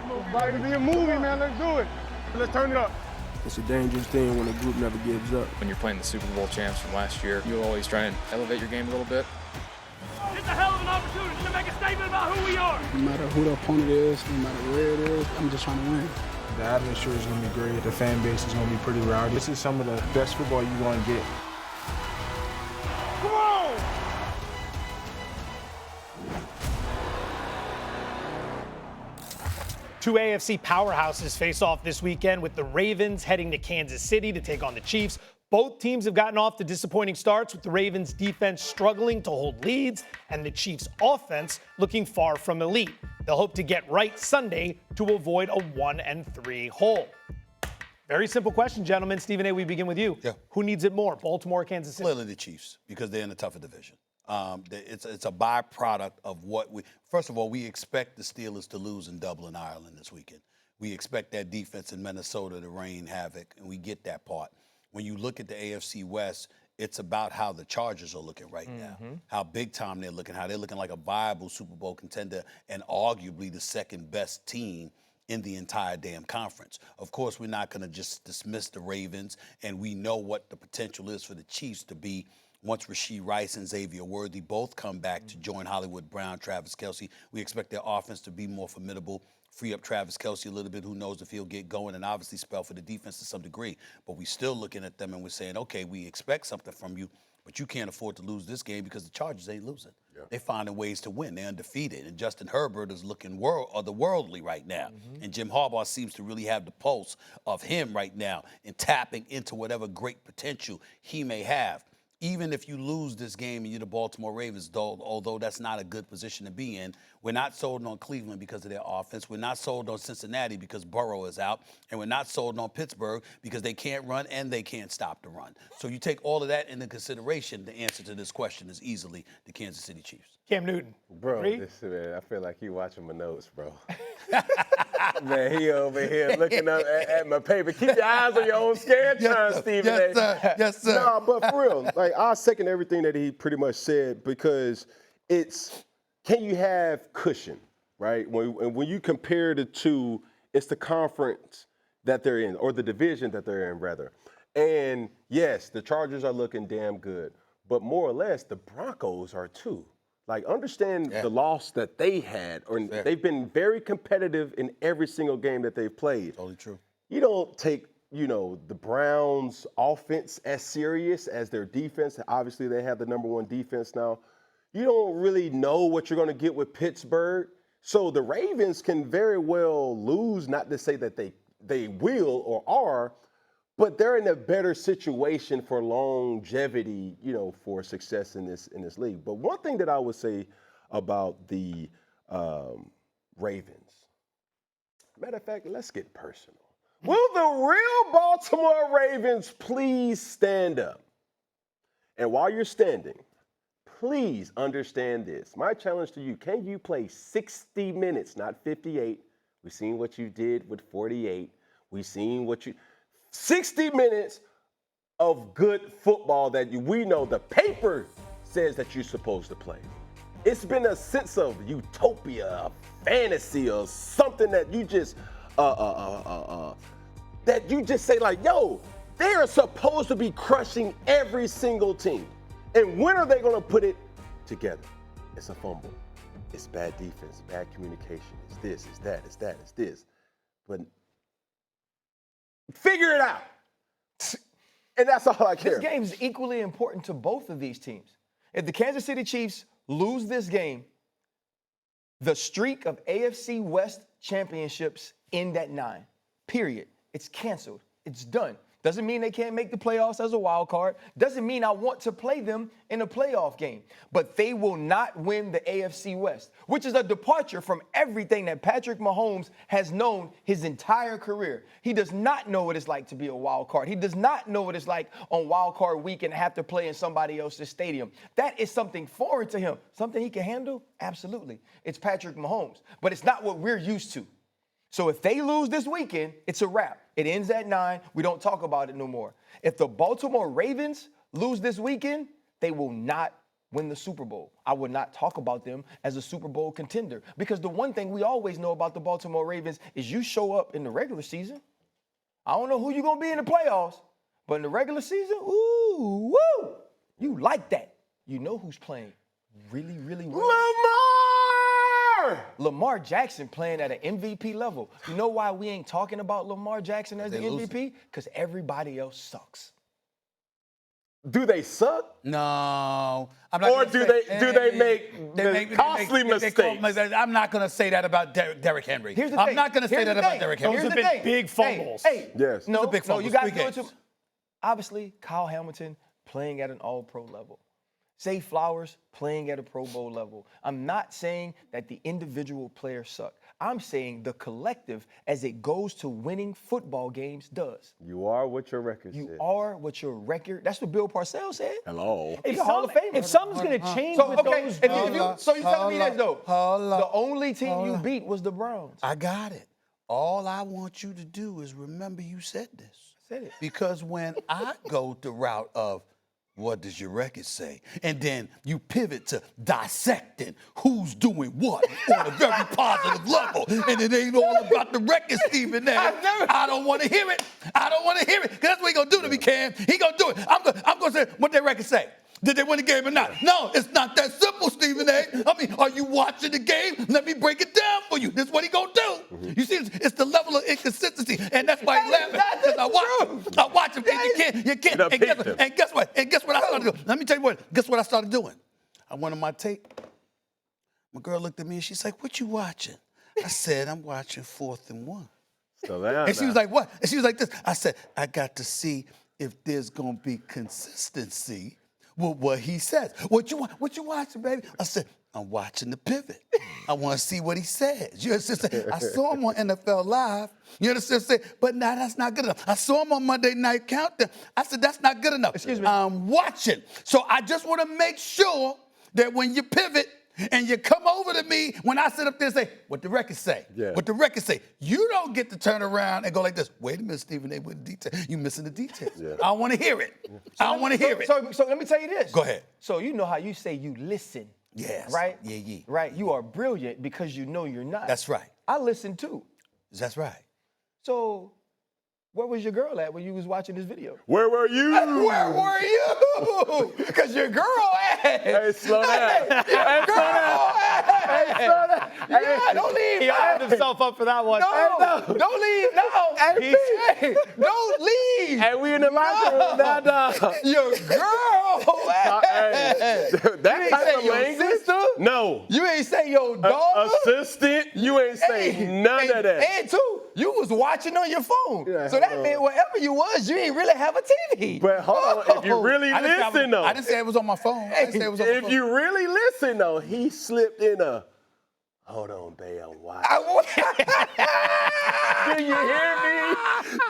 About to be a movie, man. Let's do it. Let's turn it up. It's a dangerous thing when a group never gives up. When you're playing the Super Bowl champs from last year, you always try and elevate your game a little bit. It's a hell of an opportunity to make a statement about who we are. No matter who the opponent is, no matter where it is, I'm just trying to win. The atmosphere is going to be great. The fan base is going to be pretty rowdy. This is some of the best football you're going to get. Come on! Two AFC powerhouses face off this weekend with the Ravens heading to Kansas City to take on the Chiefs. Both teams have gotten off to disappointing starts, with the Ravens' defense struggling to hold leads and the Chiefs' offense looking far from elite. They'll hope to get right Sunday to avoid a 1-3 hole. Very simple question, gentlemen. Stephen A., we begin with you. Yeah. Who needs it more, Baltimore or Kansas City? Clearly the Chiefs, because they're in a tougher division. It's a byproduct of what first of all, we expect the Steelers to lose in Dublin, Ireland this weekend. We expect that defense in Minnesota to rain havoc, and we get that part. When you look at the AFC West, it's about how the Chargers are looking right now, how big time they're looking, how they're looking like a viable Super Bowl contender and arguably the second best team in the entire damn conference. Of course, we're not going to just dismiss the Ravens, and we know what the potential is for the Chiefs to be once Rashee Rice and Xavier Worthy both come back to join Hollywood Brown, Travis Kelce. We expect their offense to be more formidable, free up Travis Kelce a little bit. Who knows if he'll get going, and obviously spell for the defense to some degree. But we're still looking at them and we're saying, okay, we expect something from you, but you can't afford to lose this game because the Chargers ain't losing. Yeah. They're finding ways to win. They're undefeated. And Justin Herbert is looking otherworldly right now. And Jim Harbaugh seems to really have the pulse of him right now and tapping into whatever great potential he may have. Even if you lose this game and you're the Baltimore Ravens, although that's not a good position to be in, we're not sold on Cleveland because of their offense. We're not sold on Cincinnati because Burrow is out. And we're not sold on Pittsburgh because they can't run and they can't stop the run. So you take all of that into consideration, the answer to this question is easily the Kansas City Chiefs. Cam Newton. Bro, listen, man, I feel like he watching my notes, bro. Man, he over here looking up at my paper. Keep your eyes on your own Scantron, Stephen. Yes, sir. Yes, sir. No, but for real, like I second everything that he pretty much said, because it's, can you have cushion, right? When you compare the two, it's the conference that they're in, or the division that they're in, rather. And yes, the Chargers are looking damn good, but more or less the Broncos are too. Like, understand the loss that they had, or they've been very competitive in every single game that they've played. Totally true. You don't take, the Browns' offense as serious as their defense. Obviously, they have the number one defense now. You don't really know what you're going to get with Pittsburgh. So the Ravens can very well lose, not to say that they will or are, but they're in a better situation for longevity, for success in this league. But one thing that I would say about the Ravens, matter of fact, let's get personal. Will the real Baltimore Ravens please stand up? And while you're standing, please understand this. My challenge to you, can you play 60 minutes, not 58? We've seen what you did with 48. We've seen 60 minutes of good football that we know the paper says that you're supposed to play. It's been a sense of utopia, a fantasy, or something that you just say like, yo, they are supposed to be crushing every single team. And when are they going to put it together? It's a fumble. It's bad defense, bad communication. It's this, it's that, it's that, it's this. But figure it out. And that's all I care. This game is equally important to both of these teams. If the Kansas City Chiefs lose this game, the streak of AFC West championships end at 9. Period. It's canceled. It's done. Doesn't mean they can't make the playoffs as a wild card. Doesn't mean I want to play them in a playoff game. But they will not win the AFC West, which is a departure from everything that Patrick Mahomes has known his entire career. He does not know what it's like to be a wild card. He does not know what it's like on wild card week and have to play in somebody else's stadium. That is something foreign to him. Something he can handle? Absolutely. It's Patrick Mahomes. But it's not what we're used to. So if they lose this weekend, it's a wrap. It ends at 9. We don't talk about it no more. If the Baltimore Ravens lose this weekend, they will not win the Super Bowl. I would not talk about them as a Super Bowl contender because the one thing we always know about the Baltimore Ravens is you show up in the regular season. I don't know who you're going to be in the playoffs, but in the regular season, ooh, woo, you like that. You know who's playing really, really well. Lamar Jackson playing at an MVP level. You know why we ain't talking about Lamar Jackson as the MVP? Because everybody else sucks. Do they suck? No. I'm not Or gonna do they make costly mistakes? I'm not going to say that about Derrick Henry. Here's the I'm thing. not going to say that about Derrick Henry. Those have been big fumbles. Hey, yes. No, big fumbles. you got to Three do it games. too. Obviously, Kyle Hamilton playing at an all-pro level. Zay Flowers playing at a Pro Bowl level. I'm not saying that the individual players suck. I'm saying the collective, as it goes to winning football games, does. You are what your record You says. are what your record. That's what Bill Parcells said. Hello. He's a Hall of Famer. If something's going to change So, with okay, those so you telling me this, though. Hold up. The only team you beat was the Browns. I got it. All I want you to do is remember you said this. I said it. Because when I go the route of what does your record say? And then you pivot to dissecting who's doing what on a very positive level. And it ain't all about the record, Stephen A. I don't want to hear it. I don't want to hear it. Because that's what he going to do to me, Cam. He going to do it. I'm going to say what their record say. Did they win the game or not? No, it's not that simple, Stephen A. I mean, are you watching the game? Let me break it down for you. This is what he gonna do. You see, it's the level of inconsistency, and that's why he's laughing. Because I watch him. And you can't. And guess what? And guess what I started doing? Let me tell you what. Guess what I started doing? I went on my tape. My girl looked at me and she's like, "What you watching?" I said, "I'm watching 4th and 1." And she was like, "What?" And she was like this. I said, "I got to see if there's gonna be consistency." Well, what he says. What you watching, baby? I said, I'm watching the pivot. I want to see what he says. You understand? I saw him on NFL Live. You understand? But now that's not good enough. I saw him on Monday Night Countdown. I said, that's not good enough. Excuse me. I'm watching. So I just want to make sure that when you pivot and you come over to me when I sit up there and say, what the record say? Yeah. What the record say? You don't get to turn around and go like this. Wait a minute, Stephen A. with the detail. You missing the details. Yeah. I want to hear it. I want to hear it. So let me tell you this. Go ahead. So you know how you say you listen. Yes. Right? Yeah. Right. You are brilliant because you know you're not. That's right. I listen too. That's right. So where was your girl at when you was watching this video? Where were you? Where were you? Because your girl ass. Hey, slow down. Your girl ass. Hey, slow down. Yeah, don't leave. He opened himself up for that one. No, don't leave. No. Hey, don't leave. Hey, we in the locker room now, dog. Your girl ass. That type of language? Sister? No. You ain't say your daughter? Assistant? You ain't say none of that. And two, you was watching on your phone. Yeah, so that meant wherever you was, you ain't really have a TV. But hold on, if you really listen, though. I didn't say it was on my phone. I didn't say it was on my phone. If you really listen, though, he slipped in a, hold on, babe, I'm watching. Do you hear me?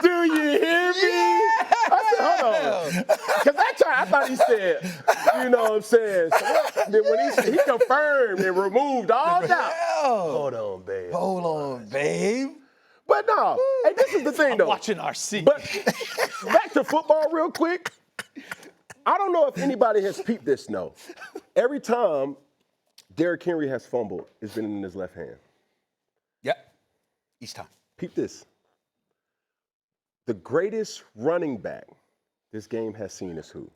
Do you hear me? I said, hold on. Because I thought he said, you know what I'm saying? So then when he confirmed and removed all doubt. Hold on, babe. Hold on, babe. But no, hey, this is the thing, though. Watching RC. But back to football real quick. I don't know if anybody has peeped this, no. Every time Derrick Henry has fumbled, it's been in his left hand. Yep. Each time. Peep this. The greatest running back this game has seen is who?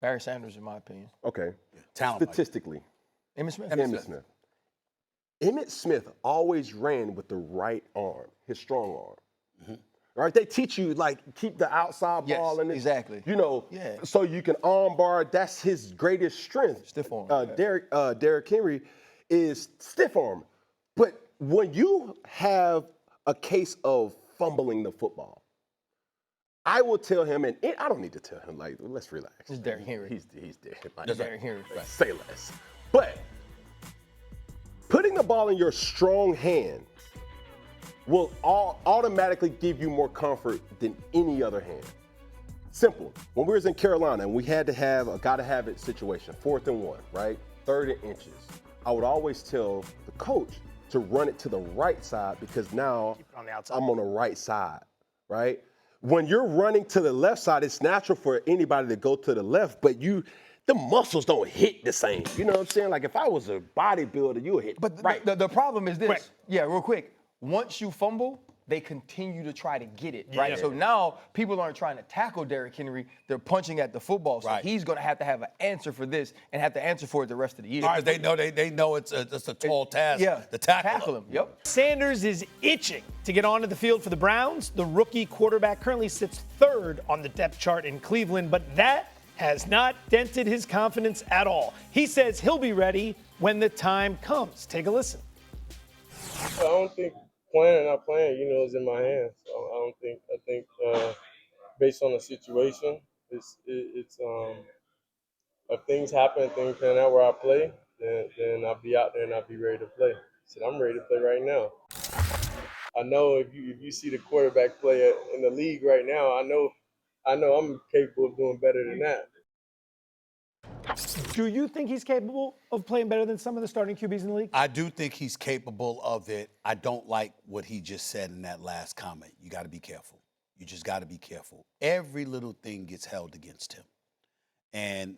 Barry Sanders, in my opinion. Okay. Talent. Statistically. Emmitt Smith. Emmitt Smith. Emmitt Smith always ran with the right arm, his strong arm. Mm-hmm. All right, they teach you, like, keep the outside ball in it. Exactly. You know, so you can arm bar. That's his greatest strength. Stiff arm. Derrick Henry is stiff arm. But when you have a case of fumbling the football, I will tell him, and I don't need to tell him, like, let's relax. It's Derrick Henry. He's there. That's Derrick Henry. Right. Say less. But putting the ball in your strong hand will automatically give you more comfort than any other hand. Simple. When we was in Carolina and we had to have a gotta-have-it situation, 4th and 1, right? 3rd and inches. I would always tell the coach to run it to the right side because now I'm on the right side, right? When you're running to the left side, it's natural for anybody to go to the left, but the muscles don't hit the same. You know what I'm saying? Like if I was a bodybuilder, you would hit. But right. the problem is this. Right. Yeah, real quick. Once you fumble, they continue to try to get it, right? Yeah. So now people aren't trying to tackle Derrick Henry. They're punching at the football. So he's going to have an answer for this and have to answer for it the rest of the year. Because they know it's a tall task to tackle him. Yep. Sanders is itching to get onto the field for the Browns. The rookie quarterback currently sits third on the depth chart in Cleveland, but that has not dented his confidence at all. He says he'll be ready when the time comes. Take a listen. I don't think playing or not playing, is in my hands. I think based on the situation, it's if things happen, things pan out where I play, then I'll be out there and I'll be ready to play. So I'm ready to play right now. I know if you see the quarterback play in the league right now, I know I'm capable of doing better than that. Do you think he's capable of playing better than some of the starting QBs in the league? I do think he's capable of it. I don't like what he just said in that last comment. You got to be careful. You just got to be careful. Every little thing gets held against him. And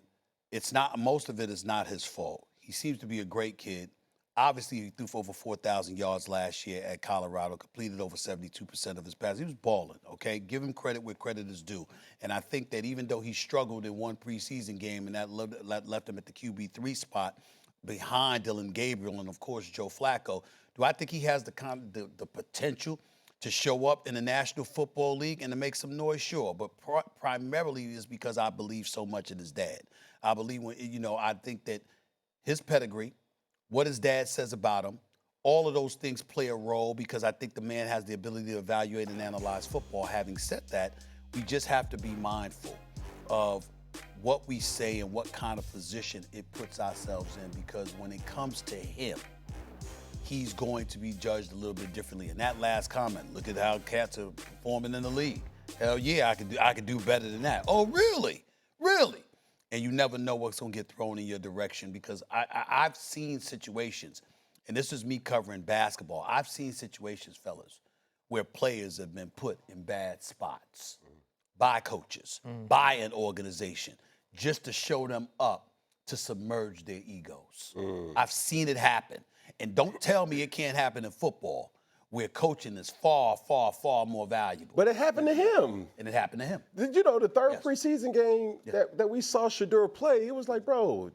most of it is not his fault. He seems to be a great kid. Obviously, he threw for over 4,000 yards last year at Colorado, completed over 72% of his passes. He was balling, okay? Give him credit where credit is due. And I think that even though he struggled in one preseason game and that left him at the QB3 spot behind Dylan Gabriel and, of course, Joe Flacco, do I think he has the potential to show up in the National Football League and to make some noise? Sure. But primarily is because I believe so much in his dad. I believe I think that his pedigree, what his dad says about him, all of those things play a role because I think the man has the ability to evaluate and analyze football. Having said that, we just have to be mindful of what we say and what kind of position it puts ourselves in, because when it comes to him, he's going to be judged a little bit differently. And that last comment, look at how cats are performing in the league. Hell yeah, I could do better than that. Oh, really? Really? And you never know what's going to get thrown in your direction, because I've seen situations, and this is me covering basketball. I've seen situations, fellas, where players have been put in bad spots by coaches, by an organization, just to show them up to submerge their egos. I've seen it happen. And don't tell me it can't happen in football, where coaching is far, far, far more valuable. But it happened to him. And it happened to him. Did you know the third preseason game that we saw Shedeur play, it was like, bro,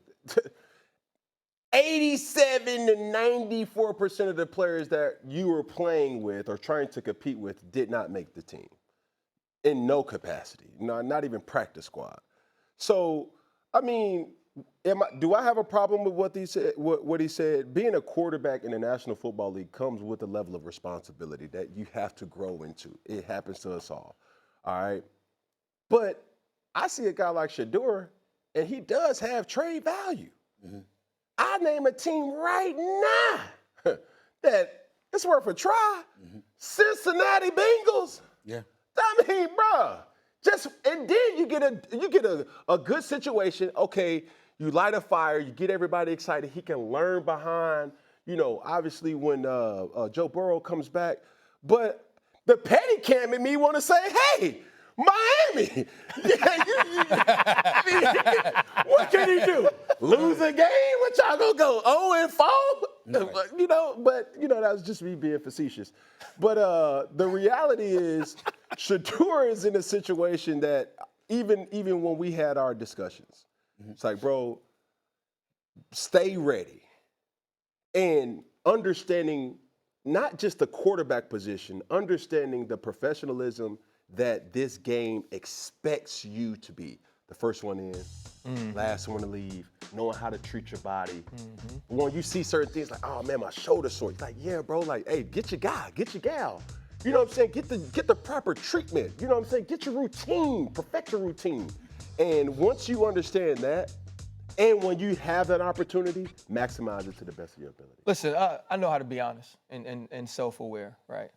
87 to 94% of the players that you were playing with or trying to compete with did not make the team in no capacity, not even practice squad. So, I mean, do I have a problem with what he said? Being a quarterback in the National Football League comes with a level of responsibility that you have to grow into. It happens to us all right? But I see a guy like Shedeur, and he does have trade value. I name a team right now that it's worth a try. Cincinnati Bengals. Yeah. I mean, bruh, and then you get a good situation. Okay, you light a fire, you get everybody excited. He can learn behind, obviously when Joe Burrow comes back. But the petty cam in me want to say, hey, Miami, what can he do? Lose a game? What y'all gonna go 0-4? No. But that was just me being facetious. But the reality is, Shedeur is in a situation that even when we had our discussions, it's like, bro, stay ready. And understanding not just the quarterback position, understanding the professionalism that this game expects you to be. The first one in, last one to leave, knowing how to treat your body. When you see certain things like, oh man, my shoulder's sore. It's like, yeah, bro, like, hey, get your guy, get your gal. You know what I'm saying? Get the proper treatment. You know what I'm saying? Get your routine, perfect your routine. And once you understand that, and when you have that opportunity, maximize it to the best of your ability. Listen, I know how to be honest and self-aware, right?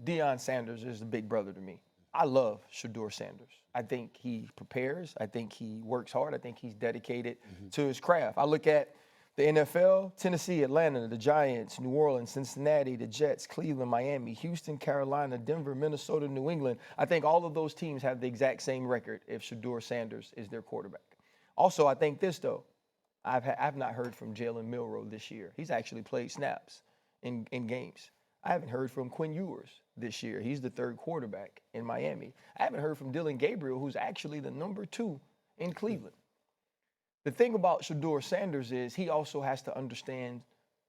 Deion Sanders is the big brother to me. I love Shedeur Sanders. I think he prepares. I think he works hard. I think he's dedicated to his craft. I look at the NFL, Tennessee, Atlanta, the Giants, New Orleans, Cincinnati, the Jets, Cleveland, Miami, Houston, Carolina, Denver, Minnesota, New England. I think all of those teams have the exact same record if Shedeur Sanders is their quarterback. Also, I think this, though. I've not heard from Jalen Milroe this year. He's actually played snaps in games. I haven't heard from Quinn Ewers this year. He's the third quarterback in Miami. I haven't heard from Dylan Gabriel, who's actually the number 2 in Cleveland. The thing about Shedeur Sanders is he also has to understand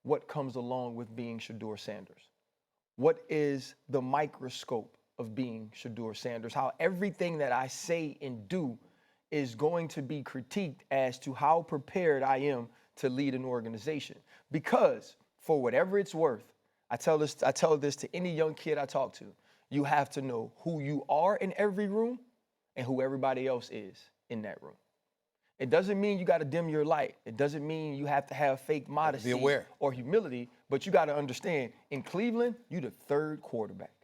what comes along with being Shedeur Sanders. What is the microscope of being Shedeur Sanders? How everything that I say and do is going to be critiqued as to how prepared I am to lead an organization. Because for whatever it's worth, I tell this to any young kid I talk to, you have to know who you are in every room and who everybody else is in that room. It doesn't mean you got to dim your light. It doesn't mean you have to have fake modesty or humility, but you got to understand, in Cleveland, you're the 3rd quarterback.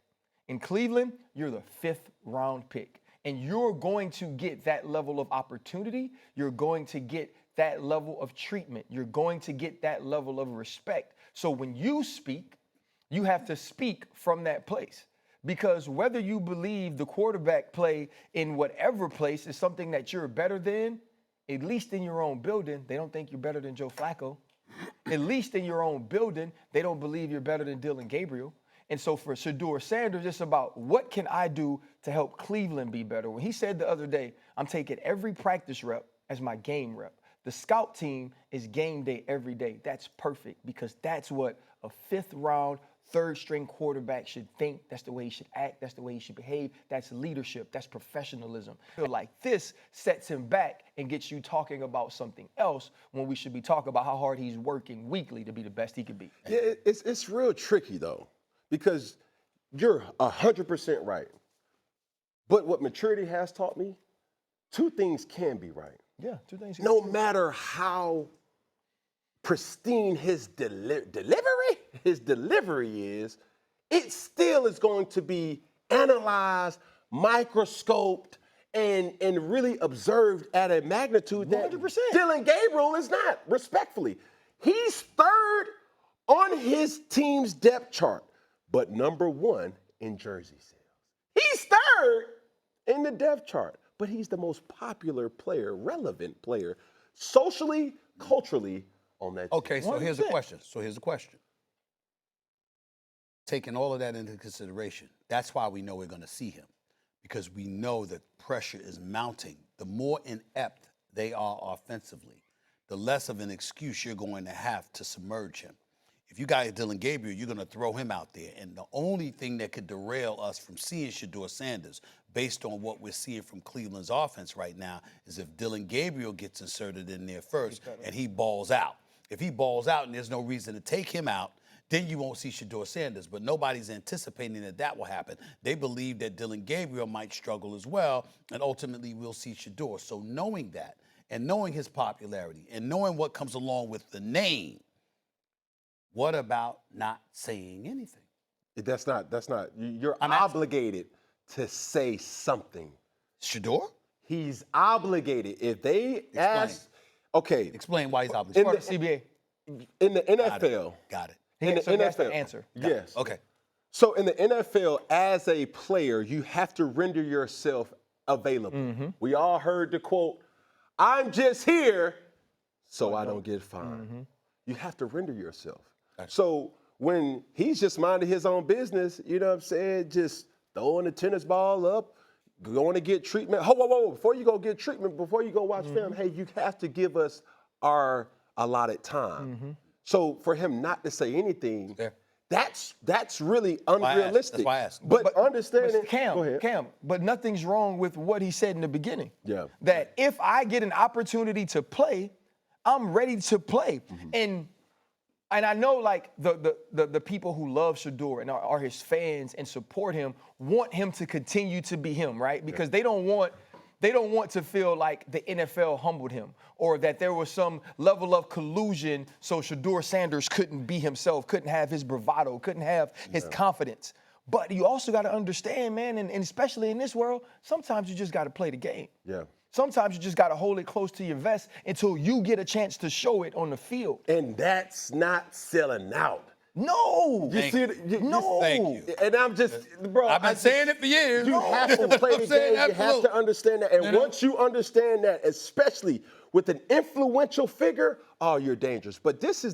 In Cleveland, you're the 5th round pick. And you're going to get that level of opportunity. You're going to get that level of treatment. You're going to get that level of respect. So when you speak, you have to speak from that place. Because whether you believe the quarterback play in whatever place is something that you're better than, at least in your own building, they don't think you're better than Joe Flacco. At least in your own building, they don't believe you're better than Dylan Gabriel. And so for Shedeur Sanders, it's about what can I do to help Cleveland be better. When he said the other day, I'm taking every practice rep as my game rep. The scout team is game day every day. That's perfect because that's what a 5th round, 3rd string quarterback should think. That's the way he should act. That's the way he should behave. That's leadership. That's professionalism. I feel like this sets him back and gets you talking about something else when we should be talking about how hard he's working weekly to be the best he could be. Yeah, it's real tricky, though. Because you're 100% right. But what maturity has taught me, 2 things can be right. Yeah, 2 things. No matter how pristine his delivery is, it still is going to be analyzed, microscoped, and really observed at a magnitude that 100%. Dylan Gabriel is not, respectfully. He's 3rd on his team's depth chart, but number 1 in jersey sales. He's 3rd in the depth chart, but he's the most popular player, relevant player, socially, culturally on that team. Okay, so here's the question. Taking all of that into consideration, that's why we know we're going to see him, because we know that pressure is mounting. The more inept they are offensively, the less of an excuse you're going to have to submerge him. If you got Dylan Gabriel, you're going to throw him out there. And the only thing that could derail us from seeing Shedeur Sanders, based on what we're seeing from Cleveland's offense right now, is if Dylan Gabriel gets inserted in there first and he balls out. If he balls out and there's no reason to take him out, then you won't see Shedeur Sanders. But nobody's anticipating that will happen. They believe that Dylan Gabriel might struggle as well, and ultimately we'll see Shedeur. So knowing that, and knowing his popularity, and knowing what comes along with the name, what about not saying anything? That's not. You're obligated to say something. Shedeur? He's obligated. If they ask, okay. Explain why he's obligated. CBA. In the NFL. Got it. In the So that's NFL. the answer. Yes. Okay. So in the NFL, as a player, you have to render yourself available. Mm-hmm. We all heard the quote, "I'm just here so I don't get fined." Mm-hmm. You have to render yourself. So when he's just minding his own business, you know what I'm saying, just throwing the tennis ball up, going to get treatment. Whoa. Before you go get treatment, before you go watch film, hey, you have to give us our allotted time. So for him not to say anything, that's really unrealistic. That's why I asked. But understanding, Cam, go ahead. Cam, but nothing's wrong with what he said in the beginning. Yeah. That if I get an opportunity to play, I'm ready to play. And I know, like, the people who love Shedeur and are his fans and support him want him to continue to be him, right? Because they don't want to feel like the NFL humbled him or that there was some level of collusion so Shedeur Sanders couldn't be himself, couldn't have his bravado, couldn't have his confidence. But you also got to understand, man, and especially in this world, sometimes you just got to play the game. Yeah. Sometimes you just got to hold it close to your vest until you get a chance to show it on the field. And that's not selling out. No. You see it? No. Thank you. And I'm just, bro. I've been saying it for years. You have to play the game. You have to understand that. And once you understand that, especially with an influential figure, oh, you're dangerous. But this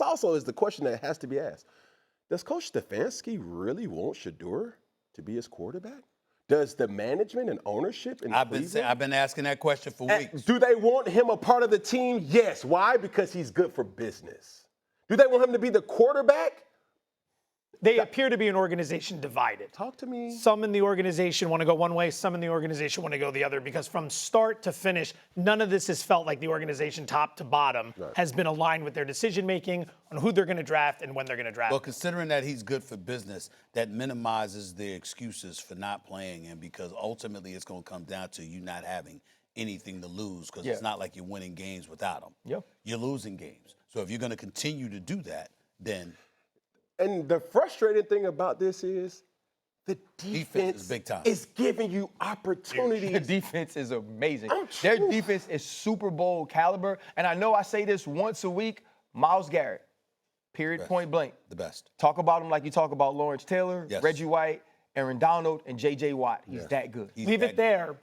also is the question that has to be asked. Does Coach Stefanski really want Shedeur to be his quarterback? Does the management and ownership in Cleveland? I've been asking that question for weeks. Do they want him a part of the team? Yes. Why? Because he's good for business. Do they want him to be the quarterback? They appear to be an organization divided. Talk to me. Some in the organization want to go one way, some in the organization want to go the other, because from start to finish, none of this has felt like the organization top to bottom has been aligned with their decision-making on who they're going to draft and when they're going to draft. Well, considering that he's good for business, that minimizes the excuses for not playing him, because ultimately it's going to come down to you not having anything to lose, because it's not like you're winning games without him. Yep. You're losing games. So if you're going to continue to do that, then... And the frustrating thing about this is the defense is big time. Is giving you opportunities. The defense is amazing. Their defense is Super Bowl caliber. And I know I say this once a week, Myles Garrett, period, point blank. The best. Talk about him like you talk about Lawrence Taylor, Reggie White, Aaron Donald, and J.J. Watt. He's that good. Leave it there.